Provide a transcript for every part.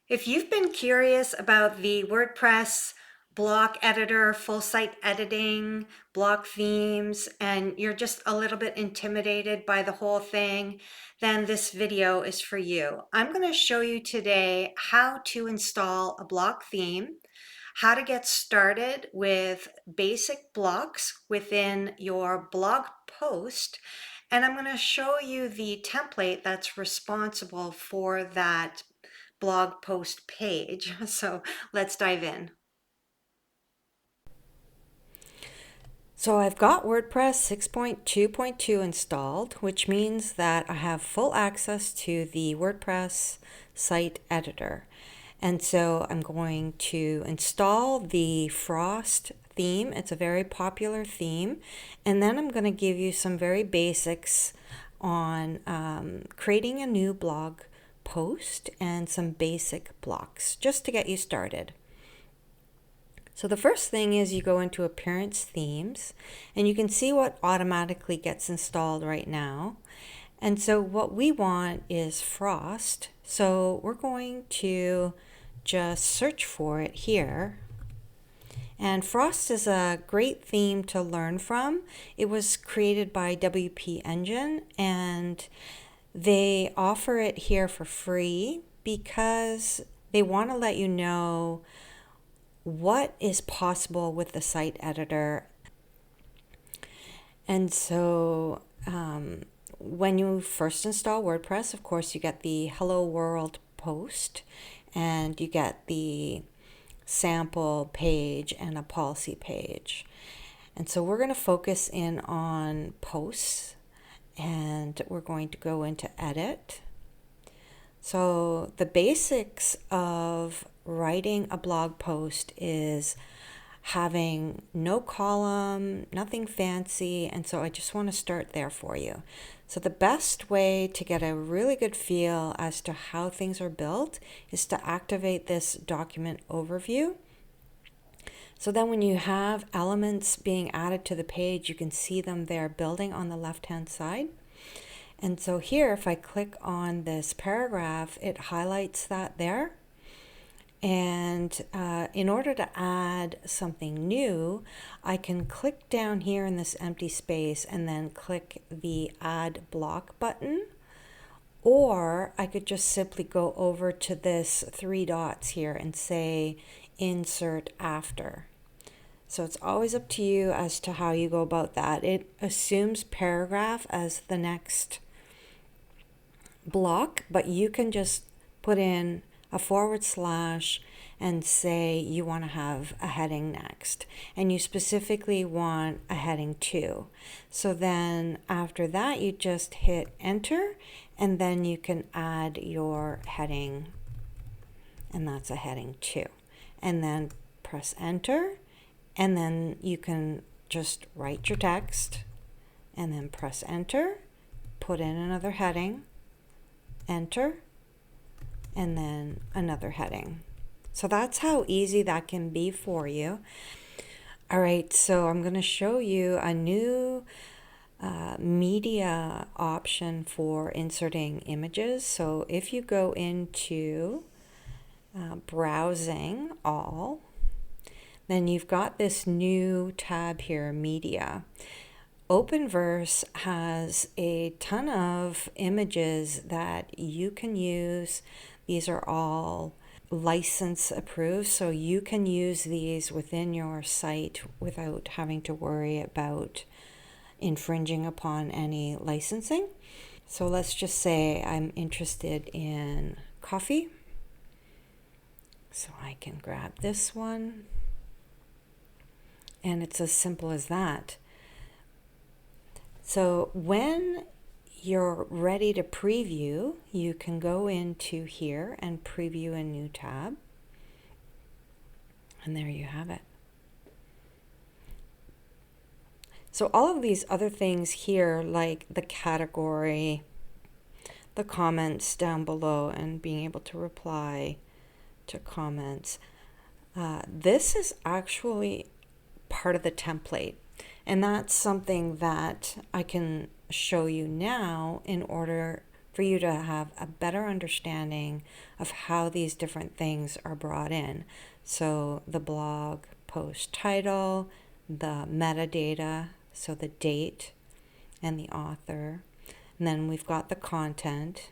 If you've been curious about the WordPress block editor, full site editing, block themes, and you're just a little bit intimidated by the whole thing, then this video is for you. I'm going to show you today how to install a block theme, how to get started with basic blocks within your blog post, and I'm going to show you the template that's responsible for that blog post page. So let's dive in. So I've got WordPress 6.2.2 installed, which means that I have full access to the WordPress site editor. And so I'm going to install the Frost theme. It's a very popular theme. And then I'm going to give you some very basics on creating a new blog post and some basic blocks just to get you started. So the first thing is you go into Appearance Themes, and you can see what automatically gets installed right now. And so what we want is Frost. So we're going to just search for it here. And Frost is a great theme to learn from. It was created by WP Engine, and they offer it here for free because they want to let you know what is possible with the site editor. And so when you first install WordPress, of course, you get the Hello World post, and you get the sample page and a policy page. And so we're going to focus in on posts, and we're going to go into edit. So the basics of writing a blog post is having no column, nothing fancy, and so I just want to start there for you. So the best way to get a really good feel as to how things are built is to activate this document overview. So then when you have elements being added to the page, you can see them there building on the left-hand side. And so here, if I click on this paragraph, it highlights that there. And in order to add something new, I can click down here in this empty space and then click the Add Block button. Or I could just simply go over to this three dots here and say Insert After. So it's always up to you as to how you go about that. It assumes paragraph as the next block, but you can just put in a / and say you want to have a heading next, and you specifically want a heading 2. So then after that you just hit enter, and then you can add your heading, and that's a heading 2, and then press enter, and then you can just write your text and then press enter, put in another heading, enter, and then another heading. So that's how easy that can be for you. All right, so I'm going to show you a new media option for inserting images. So if you go into browsing all, then you've got this new tab here, media. Openverse has a ton of images that you can use. These are all license approved, so you can use these within your site without having to worry about infringing upon any licensing. So let's just say I'm interested in coffee. So I can grab this one, and it's as simple as that. So when you're ready to preview, you can go into here and preview a new tab. And there you have it. So all of these other things here, like the category, the comments down below, and being able to reply to comments, this is actually part of the template. And that's something that I can show you now in order for you to have a better understanding of how these different things are brought in. So the blog post title, the metadata, so the date and the author, and then we've got the content,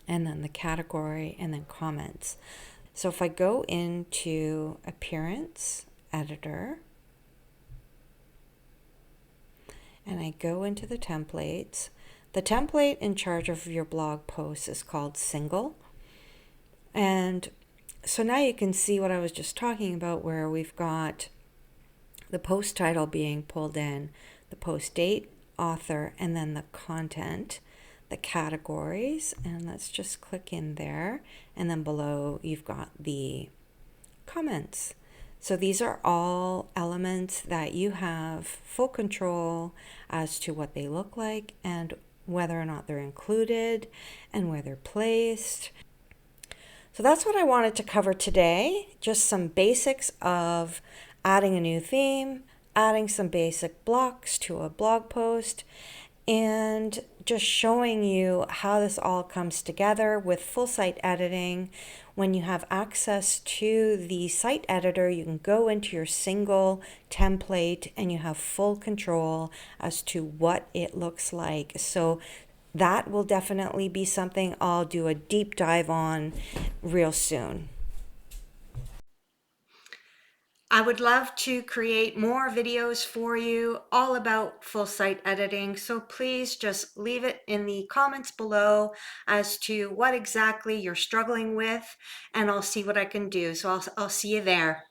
and then the category, and then comments. So if I go into Appearance Editor, and I go into the templates, the template in charge of your blog post is called Single. And so now you can see what I was just talking about, where we've got the post title being pulled in, the post date, author, and then the content, the categories, and let's just click in there. And then below you've got the comments. So these are all elements that you have full control as to what they look like and whether or not they're included and where they're placed. So that's what I wanted to cover today. Just some basics of adding a new theme, adding some basic blocks to a blog post, and just showing you how this all comes together with full site editing. When you have access to the site editor, you can go into your single template and you have full control as to what it looks like. So that will definitely be something I'll do a deep dive on real soon. I would love to create more videos for you all about full site editing. So please just leave it in the comments below as to what exactly you're struggling with, and I'll see what I can do. So I'll see you there.